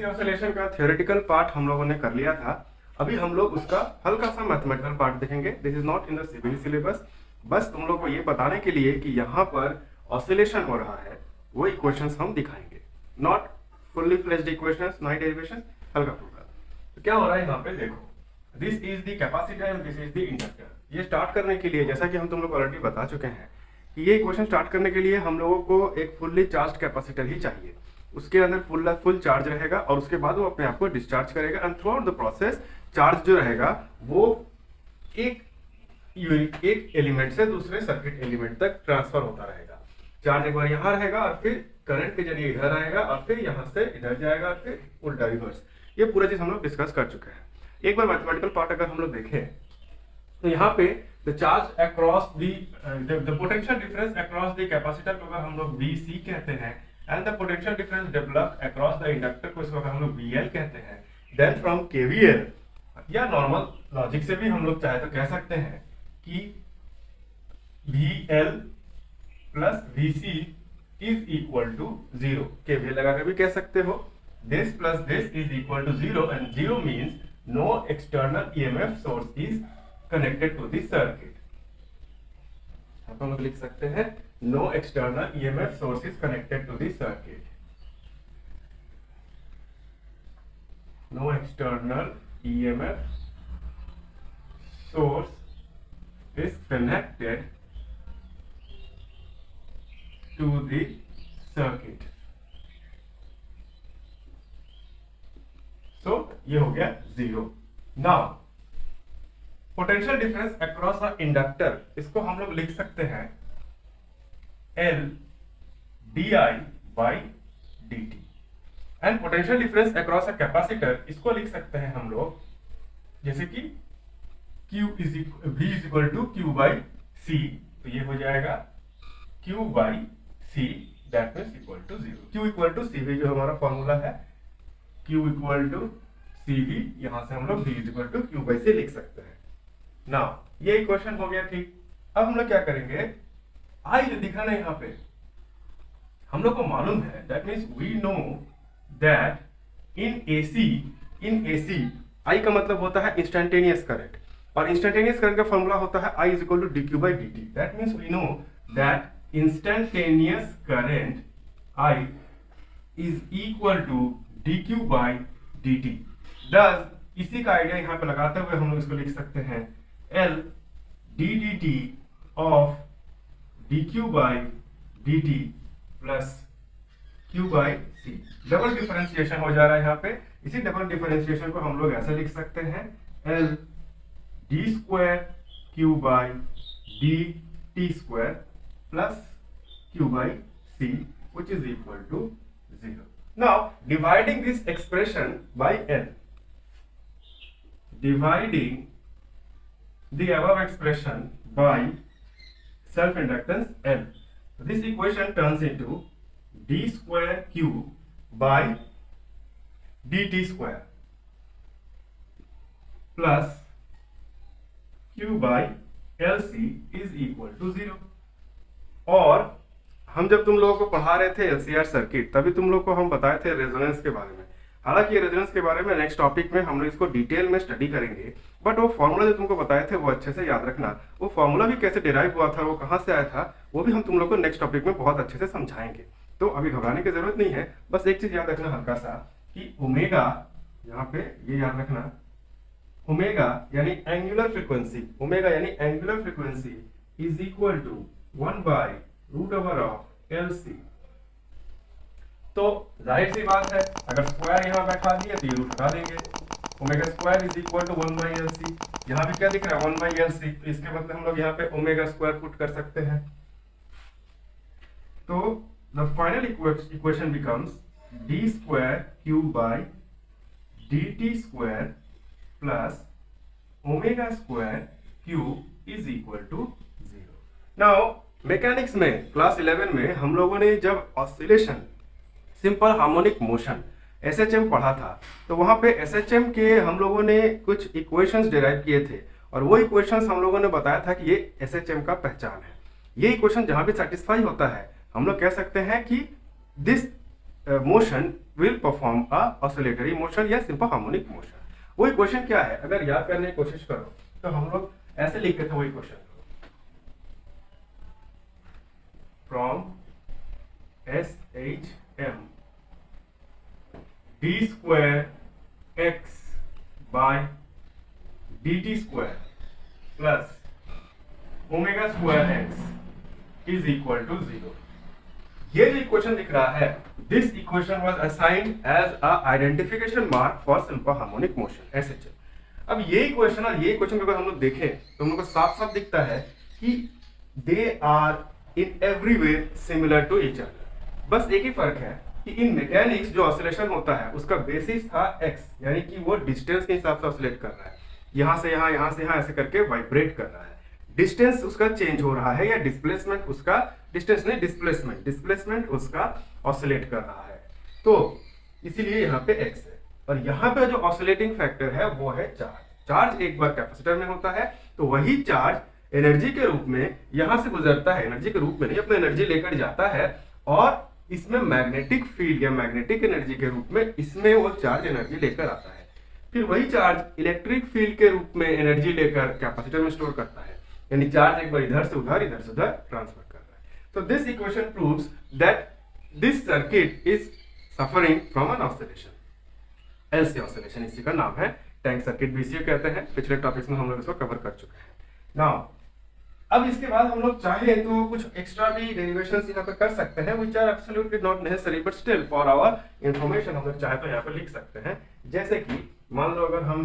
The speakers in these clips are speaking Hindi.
ऑसिलेशन का थ्योरेटिकल पार्ट हम लोगों ने कर लिया था। अभी हम लोग उसका हल्का सा मैथमेटिकल पार्ट देखेंगे। This is not in the CBSE syllabus, बस तुम लोग को ये बताने के लिए कि यहाँ पर ऑसिलेशन हो रहा है, वो इक्वेशंस हम दिखाएंगे। Not fully fledged equations, not derivation, हल्का फुल्का। तो क्या हो रहा है यहाँ पे देखो, this is the capacitor and this is the inductor. ये स्टार्ट करने के लिए, जैसा कि हम तुम लोग ऑलरेडी बता चुके हैं कि ये इक्वेशन स्टार्ट करने के लिए हम लोगों को एक फुल्ली चार्ज कैपेसिटर ही चाहिए। उसके अंदर फुल चार्ज रहेगा और उसके बाद वो अपने आप को डिस्चार्ज करेगा and through out the process charge जो रहेगा वो एक एलिमेंट से दूसरे सर्किट एलिमेंट तक ट्रांसफर होता रहेगा। चार्ज एक बार यहाँ रहेगा और फिर करंट के जरिए इधर आएगा और फिर यहाँ से इधर जाएगा और फिर उल्टा रिवर्स। ये पूरा चीज हम लोग डिस्कस कर चुके हैं। एक बार मैथमेटिकल पार्ट अगर हम लोग देखें तो यहाँ पे the charge across the potential difference across the capacitor को अगर हम लोग VC कहते हैं and the potential difference develop across the inductor को इसको हम लोग VL कहते हैं। देन फ्रॉम KVL या नॉर्मल लॉजिक से भी हम लोग चाहे तो कह सकते हैं कि VL plus VC is equal to 0। KVL लगा के भी कह सकते हो। This plus this is equal to 0 and 0 means no external EMF source is connected to the circuit। हम लोग लिख सकते हैं no external EMF source is connected to the circuit। no external EMF source is connected to the circuit। तो ये हो गया 0। नाउ पोटेंशियल डिफरेंस अक्रॉस अ इंडक्टर, इसको हम लोग लिख सकते हैं L di by dt and potential difference across a capacitor, इसको लिख सकते हैं हम लोग जैसे कि V is equal to Q by C। तो ये हो जाएगा Q by C that means equal to 0। Q equal to CV जो हमारा फॉर्मूला है, Q इक्वल टू CV, यहां से हम लोग V equal to Q by C लिख सकते हैं। नाउ ये इक्वेशन हो गया ठीक। अब हम लोग क्या करेंगे, I जो दिख रहा है यहाँ पे हम लोग को मालूम है, that means we know that in AC I का मतलब होता है इंस्टेंटेनियस करंट और इंस्टेंटेनियस करंट का फॉर्मूला होता है I is equal to dq by dt। That means we know that instantaneous current I is equal to dq by dt। दस इसी का आइडिया यहाँ पे लगाते हुए हम लोग इसको लिख सकते हैं L ddt of dq by dt plus q by c। Double differentiation हो जा रहा है यहाँ पे। इसी डबल डिफरेंशिएशन को हम लोग ऐसे लिख सकते हैं L d square q by dt square plus q by c which is equal to 0। Now dividing this expression by L, dividing the above expression by self inductance L, this equation turns into d square q by dt square plus q by LC is equal to 0। और हम जब तुम लोगों को पढ़ा रहे थे LCR सर्किट, तभी तुम लोग को हम बताए थे रेजोनेंस के बारे में। हालांकि रेजोनेंस के बारे में नेक्स्ट टॉपिक में हम लोग इसको डिटेल में स्टडी करेंगे, बट वो फॉर्मूला जो तुमको बताए थे वो अच्छे से याद रखना। वो फॉर्मूला भी कैसे डिराइव हुआ था, वो कहाँ से आया था, वो भी हम तुम लोग को नेक्स्ट टॉपिक में बहुत अच्छे से समझाएंगे। तो अभी घबराने की जरूरत नहीं है, बस एक चीज याद रखना हल्का सा कि ओमेगा, यहाँ पे ये याद रखना, ओमेगा यानी एंगुलर फ्रीक्वेंसी, ओमेगा यानी angular frequency is equal to 1 by root over of LC। तो जाहिर सी बात है, अगर स्क्वायर यहाँ बैठा दिया तो ये रूट हटा देंगे। Omega square is equal to 1 by LC। यहाँ भी क्या दिख रहा है 1 बाई LC, तो इसके बदले हम लोग यहाँ पे ओमेगा स्क्वायर पुट कर सकते हैं। तो the final equation becomes d square q by dt square plus omega square q is equal to 0। Now mechanics में क्लास 11 में हम लोगों ने जब oscillation, simple harmonic motion SHM पढ़ा था, तो वहां पे SHM के हम लोगों ने कुछ इक्वेशंस डिराइव किए थे और वो इक्वेशंस हम लोगों ने बताया था कि ये SHM का पहचान है। ये इक्वेशन जहां भी सेटिस्फाई होता है हम लोग कह सकते हैं कि this motion will perform a oscillatory motion या सिंपल हार्मोनिक मोशन। वो इक्वेशन क्या है, अगर याद करने की कोशिश करो तो हम लोग ऐसे लिखते थे वो equation, from S H M d square x by d t square plus omega square x is equal to 0। ये जो इक्वेशन दिख रहा है, this equation was assigned as a identification mark for simple harmonic motion SHM. अब ये इक्वेशन और ये इक्वेशन अगर हम लोग देखें तो हम लोग को साफ साफ दिखता है कि they are in every way similar to each other. बस एक ही फर्क है कि इन मैकेनिक्स जो ऑसिलेशन होता है उसका बेसिस था एक्स, यानी कि वो डिस्टेंस के हिसाब से ऑसिलेट कर रहा है, यहां से यहां ऐसे करके वाइब्रेट कर रहा है। डिस्टेंस उसका चेंज हो रहा है या डिस्प्लेसमेंट उसका, डिस्टेंस नहीं डिस्प्लेसमेंट उसका ऑसिलेट कर रहा है, तो इसीलिए यहाँ पे एक्स है। और यहाँ पे जो ऑसिलेटिंग फैक्टर है वो है चार्ज। चार्ज एक बार कैपेसिटर में होता है तो वही चार्ज एनर्जी के रूप में यहां से गुजरता है, एनर्जी के रूप में नहीं, अपना एनर्जी लेकर जाता है और इसमें मैग्नेटिक फील्ड या मैग्नेटिक एनर्जी के रूप में इसमें वो चार्ज एनर्जी लेकर आता है। फिर वही चार्ज इलेक्ट्रिक फील्ड के रूप में एनर्जी लेकर कैपेसिटर में स्टोर करता है, यानी चार्ज एक बार इधर से उधर ट्रांसफर कर रहा है। तो this equation proves that this circuit is suffering from an oscillation, LC oscillation इसी का नाम है, टैंक सर्किट भी इसी कहते हैं। पिछले टॉपिक्स में हम लोग इसको कवर कर चुके हैं। नाउ अब इसके बाद हम लोग चाहे तो कुछ एक्स्ट्रा भी डेरिवेशंस यहाँ पे कर सकते हैं, which are absolutely not necessary but still for our information हम लोग चाहे तो यहाँ पे लिख सकते हैं। जैसे कि मान लो अगर हम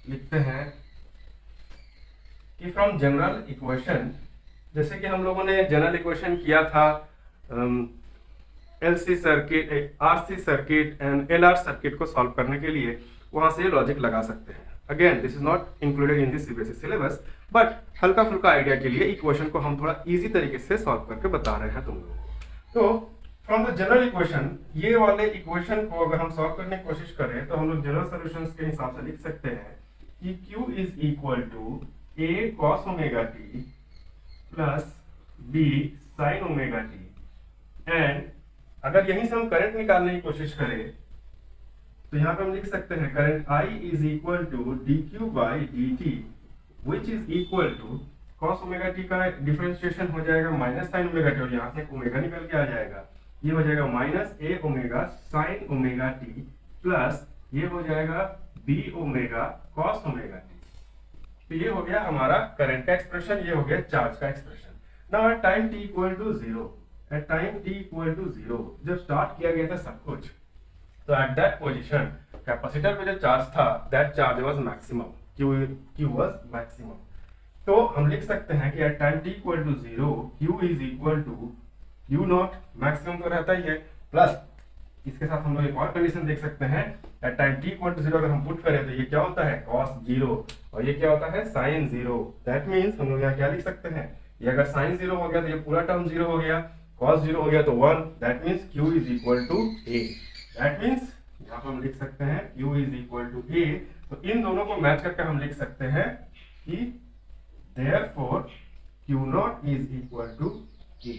लिखते हैं कि फ्रॉम जनरल इक्वेशन, जैसे कि हम लोगों ने जनरल इक्वेशन किया था LC circuit, RC circuit and LR circuit को सॉल्व करने के लिए, वहां से लॉजिक लगा सकते हैं। Again this is not included in this CBSE syllabus, but हल्का फुल्का आइडिया के लिए इक्वेशन को हम थोड़ा इजी तरीके से सॉल्व करके बता रहे हैं तुम लोगों को। तो फ्रॉम द जनरल इक्वेशन, ये वाले इक्वेशन को अगर हम सॉल्व करने की कोशिश करें तो हम लोग जनरल सॉल्यूशंस के हिसाब से लिख सकते हैं कि Q is equal to A cos omega t plus B sin omega t। And अगर यहीं से हम करंट निकालने की कोशिश करें तो यहाँ पे हम लिख सकते हैं current I is equal to dq by dt which is equal to cos omega t का डिफरेंशिएशन हो जाएगा माइनस साइन ओमेगा t, और यहाँ से ओमेगा निकल के आ जाएगा, ये हो जाएगा minus a omega sine omega t plus ये हो जाएगा b omega cos omega t। तो ये हो गया हमारा करंट का एक्सप्रेशन, ये हो गया चार्ज का expression. Now at time t equal to 0, at time t equal to 0 जब स्टार्ट किया गया था सब कुछ, तो एट दैट पोजीशन कैपेसिटर पे जो चार्ज था that charge was maximum, Q was maximum. तो हम लिख सकते हैं कि at time t equal to 0 Q is equal to Q naught, maximum तो रहता ही है, प्लस इसके साथ हम लोग एक और कंडीशन देख सकते हैं, at time t equal to 0 अगर हम पुट करें तो ये क्या होता है cos 0 और ये क्या होता है sin 0। दैट मींस हम लोग यहाँ क्या लिख सकते हैं, ये अगर sin 0 हो गया तो ये पूरा टर्म 0 हो गया, cos 0 हो गया तो 1, that means Q is equal to A। That means यहाँ पर हम लिख सकते हैं Q is equal to A। तो इन दोनों को मैच करके हम लिख सकते हैं कि therefore Q naught is equal to A।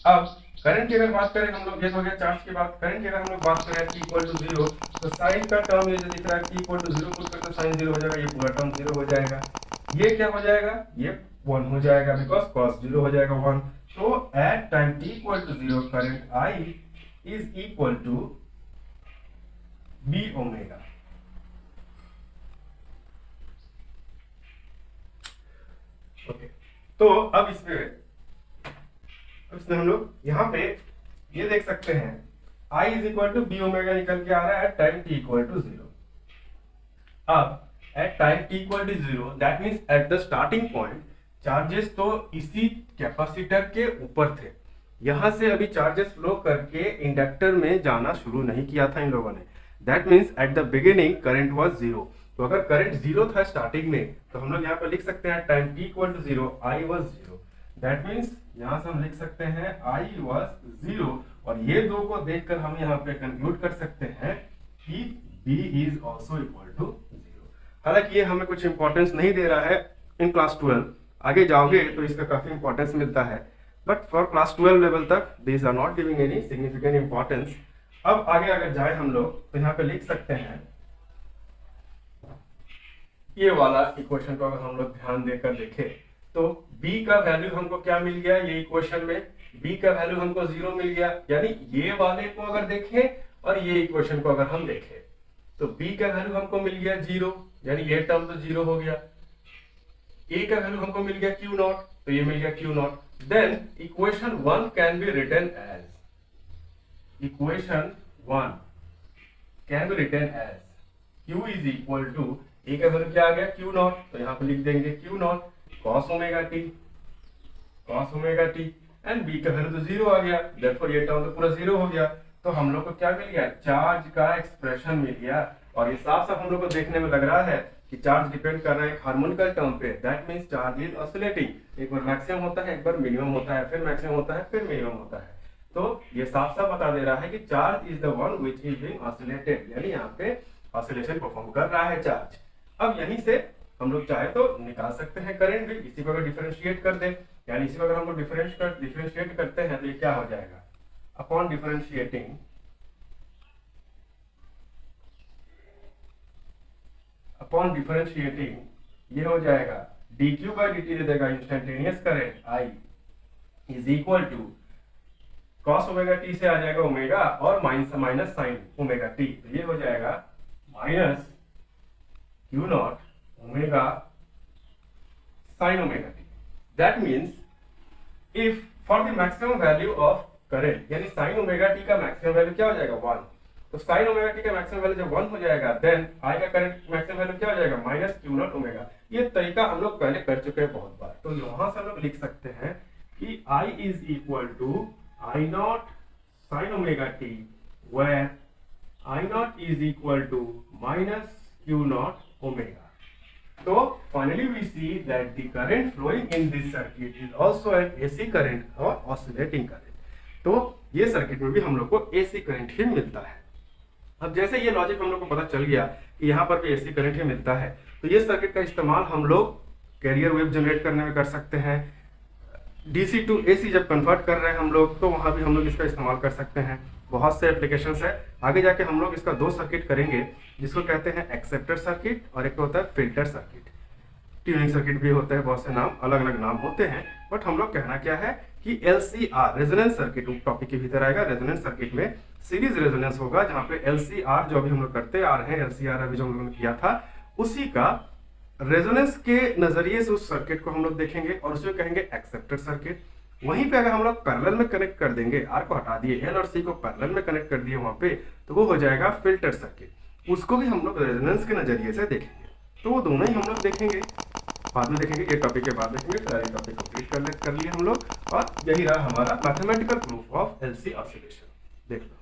अब करंट की अगर बात करें हम लोग, ये हो गया चार्ज की बात, करंट की अगर हम लोग बात करें t इक्वल टू 0 तो साइन का टर्म ये जो दिख रहा है t इक्वल टू 0 पुट करते तो साइन 0 हो जाएगा, ये पूरा टर्म 0 हो जाएगा, ये क्या हो जाएगा, ये 1 हो जाएगा बिकॉज cos 0 हो जाएगा 1। तो at time t equal to 0 current I is equal to b omega. Okay, तो अब इसमें हम लोग यहाँ पे ये देख सकते हैं I is equal to B omega निकल के आ रहा है at time t equal to 0। अब at time t equal to 0 that means at the starting point charges तो इसी कैपेसिटर के ऊपर थे, यहां से अभी चार्जेस फ्लो करके इंडक्टर में जाना शुरू नहीं किया था इन लोगों ने। That means at the beginning current was 0। तो अगर करंट 0 था स्टार्टिंग में तो हम लोग यहाँ पर लिख सकते हैं time t equal to 0 I was 0। That means यहां से हम लिख सकते हैं I वाज 0 और ये दो को देखकर हम यहाँ पे कंक्लूड कर सकते हैं कि B is also equal to 0। हालांकि ये हमें कुछ इंपॉर्टेंस नहीं दे रहा है इन क्लास 12, आगे जाओगे तो इसका काफी इंपॉर्टेंस मिलता है, बट फॉर क्लास 12 लेवल तक these are not giving any significant importance. अब आगे अगर जाए हम लोग तो यहाँ पे लिख सकते हैं ये वाला इक्वेशन को अगर हम लोग ध्यान देकर देखें तो b का वैल्यू हमको क्या मिल गया, ये इक्वेशन में b का वैल्यू हमको 0 मिल गया। यानी ये वाले को अगर देखें और ये इक्वेशन को अगर हम देखें तो b का वैल्यू हमको मिल गया 0, यानी ये टर्म तो 0 हो गया। a का वैल्यू हमको मिल गया q नॉट, तो ये मिल गया q naught. Then equation 1 can be written as, equation 1 can be written as q is equal to a का वैल्यू क्या आ गया q नॉट, तो यहाँ पे लिख देंगे q not cos omega t and b का वैल्यू तो 0 आ गया, देयरफॉर ये टर्म तो पूरा 0 हो गया। तो हम लोग को क्या मिल गया, चार्ज का एक्सप्रेशन मिल गया। और ये साफ साफ हम लोग को देखने में लग रहा है कि चार्ज डिपेंड कर रहा है एक हार्मोनिकल टर्म पे, that means charge is oscillating. एक बार मैक्सिमम होता है, एक बार मिनिमम होता है, फिर मैक्सिमम होता है, फिर मिनिमम होता है। तो ये साफ साफ बता दे रहा है कि charge is the one which is being oscillated, यानी यहाँ पे ऑसिलेशन परफॉर्म कर रहा है चार्ज। अब यहीं से हम लोग चाहे तो निकाल सकते हैं करंट भी, इसी को अगर डिफरेंशिएट कर दे, यानी इसी को अगर हम लोग डिफरेंशिएट करते हैं तो ये क्या हो जाएगा, अपॉन डिफरेंशिएटिंग ये हो जाएगा dq बाई dt दे देगा instantaneous current I is equal to cos omega t से आ जाएगा ओमेगा और माइनस साइन ओमेगा t, तो ये हो जाएगा minus q naught omega sin omega t। That means if for the maximum value of current, यानी sin ओमेगा t का मैक्सिमम वैल्यू क्या हो जाएगा 1, तो sin ओमेगा t का मैक्सिमम वैल्यू जब 1 हो जाएगा देन I का करंट मैक्सिमम वैल्यू क्या हो जाएगा माइनस q नॉट ओमेगा। ये तरीका हम लोग पहले कर चुके हैं बहुत बार, तो वहां से हम लोग लिख सकते हैं कि I is equal to I naught sin omega t where I naught is equal to minus q naught omega. So finally we see that the current flowing in this circuit is also an AC current or oscillating current। तो ये सर्किट में भी हम लोग को AC करंट ही मिलता है। अब जैसे ये लॉजिक हम लोग को पता चल गया कि यहाँ पर भी AC करंट ही मिलता है, तो ये सर्किट का इस्तेमाल हम लोग कैरियर वेव जनरेट करने में कर सकते हैं। DC टू AC जब कन्वर्ट कर रहे हैं हम लोग, तो वहाँ भी हम लोग इसका इस्तेमाल कर सकते हैं। बहुत से एप्लीकेशंस है। आगे जाके हम लोग इसका 2 सर्किट करेंगे जिसको कहते हैं एक्सेप्टर सर्किट और एक होता है फिल्टर सर्किट। ट्यूनिंग सर्किट भी होता है, बहुत से नाम अलग अलग नाम होते हैं, बट हम लोग कहना क्या है कि LCR रेजोनेंस सर्किट टॉपिक के भीतर आएगा। रेजोनेंस सर्किट में सीरीज रेजोनेंस होगा जहाँ पे LCR जो अभी हम लोग करते आ रहे हैं, LCR अभी जो हम लोगों ने किया था उसी का रेजोनेंस के नजरिए से उस सर्किट को हम लोग देखेंगे और उसमें कहेंगे एक्सेप्टर सर्किट। वहीं पे अगर हम लोग पैरेलल में कनेक्ट कर देंगे, आर को हटा दिए, एल और सी को पैरेलल में कनेक्ट कर दिए वहां पे, तो वो हो जाएगा फिल्टर सर्किट। उसको भी हम लोग रेजोनेंस के नजरिए से देखेंगे। तो वो दोनों ही हम लोग देखेंगे, बाद में देखेंगे, ये टॉपिक के बाद देखेंगे। फिलहाल ये टॉपिक कंप्लीट कर लिए हम लोग, और यही रहा हमारा mathematical proof of LC oscillation. देख लो।